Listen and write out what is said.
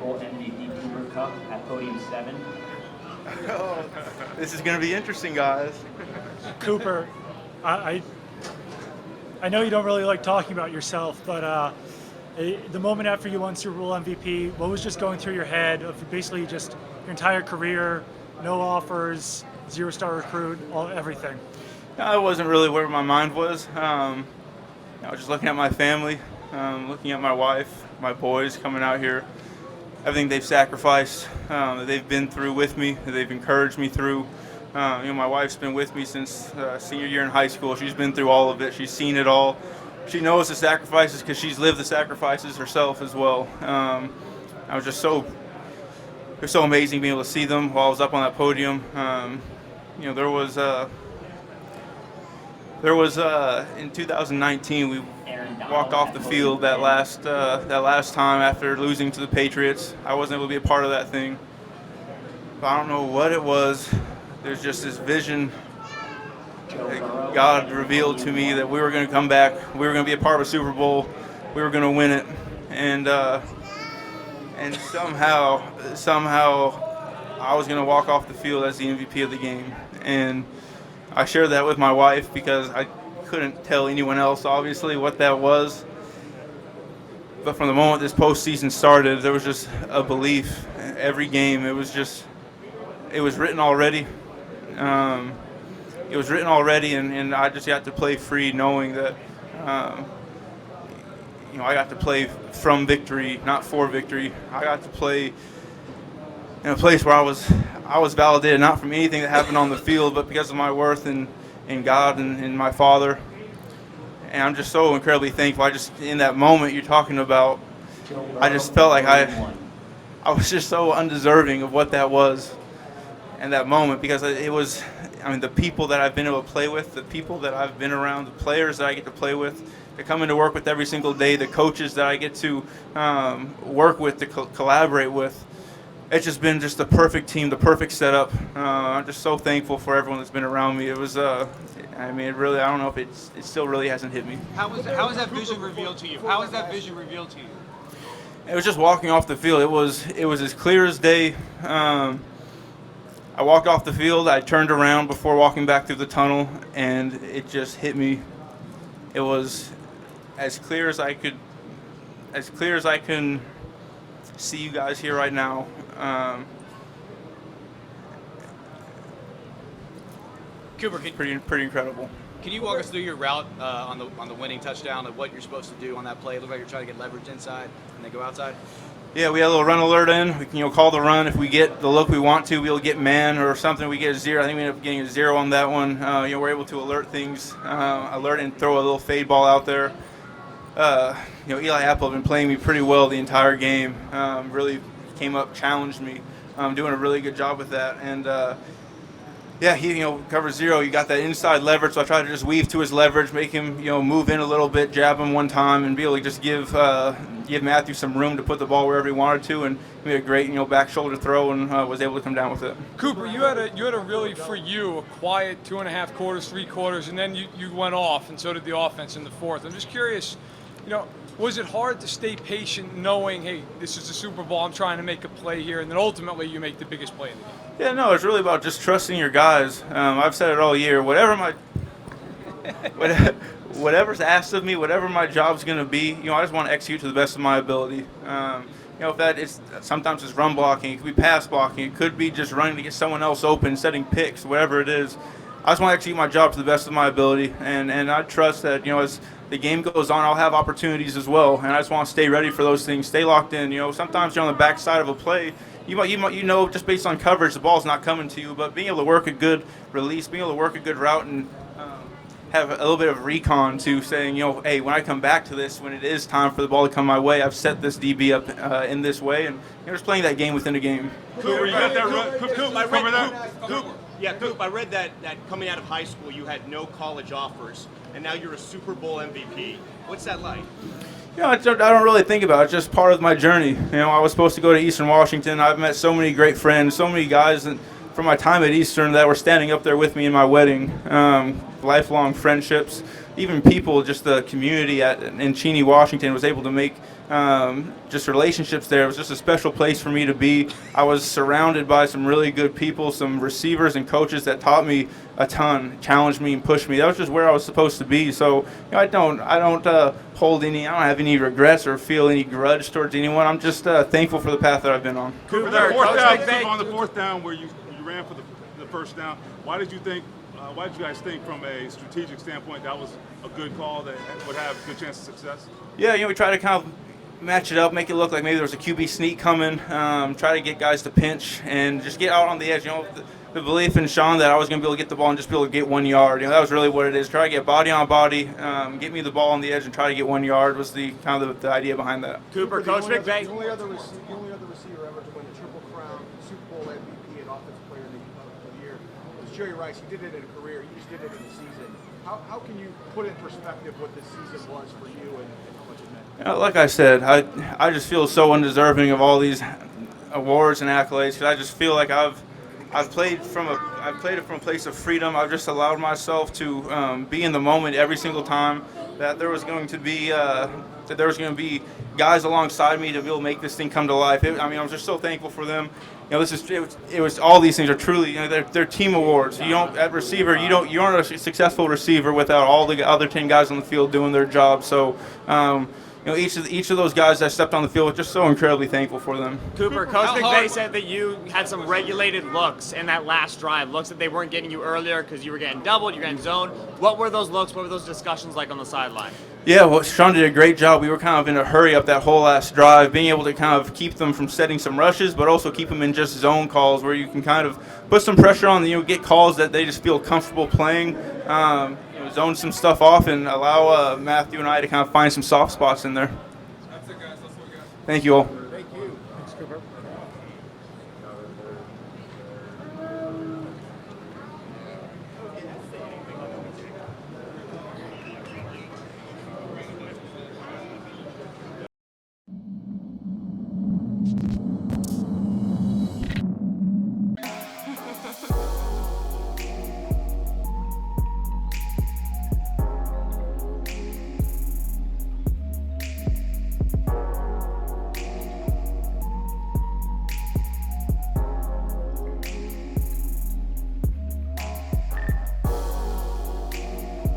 Bowl MVP Cooper Kupp at podium 7. Oh, this is going to be interesting, guys. Cooper, I know you don't really like talking about yourself, but the moment after you won Super Bowl MVP, what was just going through your head of basically just your entire career, no offers, 0-star recruit, everything? I wasn't really where my mind was. I was just looking at my family, looking at my wife, my boys coming out here, everything they've sacrificed, that they've been through with me, that they've encouraged me through. My wife's been with me since senior year in high school. She's been through all of it. She's seen it all. She knows the sacrifices because she's lived the sacrifices herself as well. I was just it was so amazing being able to see them while I was up on that podium. There was in 2019 we walked off the field that last time after losing to the Patriots. I wasn't able to be a part of that thing. But I don't know what it was. There's just this vision that God revealed to me that we were going to come back. We were going to be a part of a Super Bowl. We were going to win it. And somehow I was going to walk off the field as the MVP of the game. And I shared that with my wife because I couldn't tell anyone else, obviously, what that was. But from the moment this postseason started, there was just a belief. Every game, it was written already. It was written already, and I just got to play free, knowing that, I got to play from victory, not for victory. I got to play in a place where I was validated, not from anything that happened on the field, but because of my worth in God and my Father. And I'm just so incredibly thankful. In that moment you're talking about, I just felt like I was just so undeserving of what that was in that moment, because it was, the people that I've been able to play with, the people that I've been around, the players that I get to play with, to come into work with every single day, the coaches that I get to work with, to collaborate with. It's just been the perfect team, the perfect setup. I'm just so thankful for everyone that's been around me. It was, it really, I don't know if it still really hasn't hit me. How was that vision revealed to you? How was that vision revealed to you? It was just walking off the field. It was as clear as day. I walked off the field. I turned around before walking back through the tunnel, and it just hit me. It was as clear as I can see you guys here right now. Cooper, pretty incredible. Can you walk us through your route on the winning touchdown and what you're supposed to do on that play? It looked like you're trying to get leverage inside and then go outside. Yeah, we had a little run alert in. We can call the run if we get the look we want to. We'll get man or something. We get a 0. I think we ended up getting a 0 on that one. We're able to alert things, alert and throw a little fade ball out there. Eli Apple had been playing me pretty well the entire game. Really came up, challenged me. Doing a really good job with that. And he covers 0. You got that inside leverage, so I tried to just weave to his leverage, make him move in a little bit, jab him one time, and be able to just give Matthew some room to put the ball wherever he wanted to, and he made a great back shoulder throw and was able to come down with it. Cooper, you had a really, for you, a quiet 2.5 quarters, 3 quarters, and then you went off, and so did the offense in the fourth. I'm just curious, was it hard to stay patient knowing, hey, this is the Super Bowl, I'm trying to make a play here, and then ultimately you make the biggest play in the game? Yeah, no, it's really about just trusting your guys. I've said it all year. Whatever's asked of me, whatever my job's going to be, I just want to execute to the best of my ability. If that is, sometimes it's run blocking, it could be pass blocking, it could be just running to get someone else open, setting picks, whatever it is. I just want to execute my job to the best of my ability, and I trust that as the game goes on, I'll have opportunities as well, and I just want to stay ready for those things, stay locked in. Sometimes you're on the backside of a play. You might just based on coverage, the ball's not coming to you, but being able to work a good release, being able to work a good route, and have a little bit of recon to saying, hey, when I come back to this, when it is time for the ball to come my way, I've set this DB up in this way, and just playing that game within a game. Cooper, you got that right? Coop, I read that coming out of high school, you had no college offers, and now you're a Super Bowl MVP. What's that like? I don't really think about it. It's just part of my journey. I was supposed to go to Eastern Washington. I've met so many great friends, so many guys from my time at Eastern that were standing up there with me in my wedding. Lifelong friendships. even people, just the community in Cheney, Washington, was able to make just relationships there. It was just a special place for me to be. I was surrounded by some really good people, some receivers and coaches that taught me a ton, challenged me and pushed me. That was just where I was supposed to be. So I don't hold any, I don't have any regrets or feel any grudge towards anyone. I'm just thankful for the path that I've been on. On the fourth down where you ran for the first down, why did you guys think from a strategic standpoint that was a good call that would have a good chance of success? Yeah, we try to kind of match it up, make it look like maybe there was a QB sneak coming, try to get guys to pinch and just get out on the edge. The belief in Sean that I was going to be able to get the ball and just be able to get 1 yard. That was really what it is. Try to get body on body, get me the ball on the edge and try to get 1 yard was the kind of the idea behind that. Cooper, Coach McVay. The only other receiver ever to win the Triple Crown, Super Bowl MVP, and Offensive Player of the Year was Jerry Rice. He did it in a career. You just did it in a season. How can you put in perspective what this season was for you and how much it meant? Like I said, I just feel so undeserving of all these awards and accolades because I just feel like I've played it from a place of freedom. I've just allowed myself to be in the moment every single time. That there was going to be guys alongside me to be able to make this thing come to life. I'm just so thankful for them. It was all these things are truly they're team awards. You don't at receiver you aren't a successful receiver without all the other 10 guys on the field doing their job. So. Each of those guys that stepped on the field, just so incredibly thankful for them. Cooper, Coach McVay said that you had some regulated looks in that last drive, looks that they weren't getting you earlier because you were getting doubled, you were getting zoned. What were those looks? What were those discussions like on the sideline? Yeah, well, Sean did a great job. We were kind of in a hurry up that whole last drive, being able to kind of keep them from setting some rushes, but also keep them in just zone calls where you can kind of put some pressure on, get calls that they just feel comfortable playing. Zone some stuff off and allow Matthew and I to kind of find some soft spots in there. That's it, guys. That's what we got. Thank you all. Thank you. Thanks, Cooper.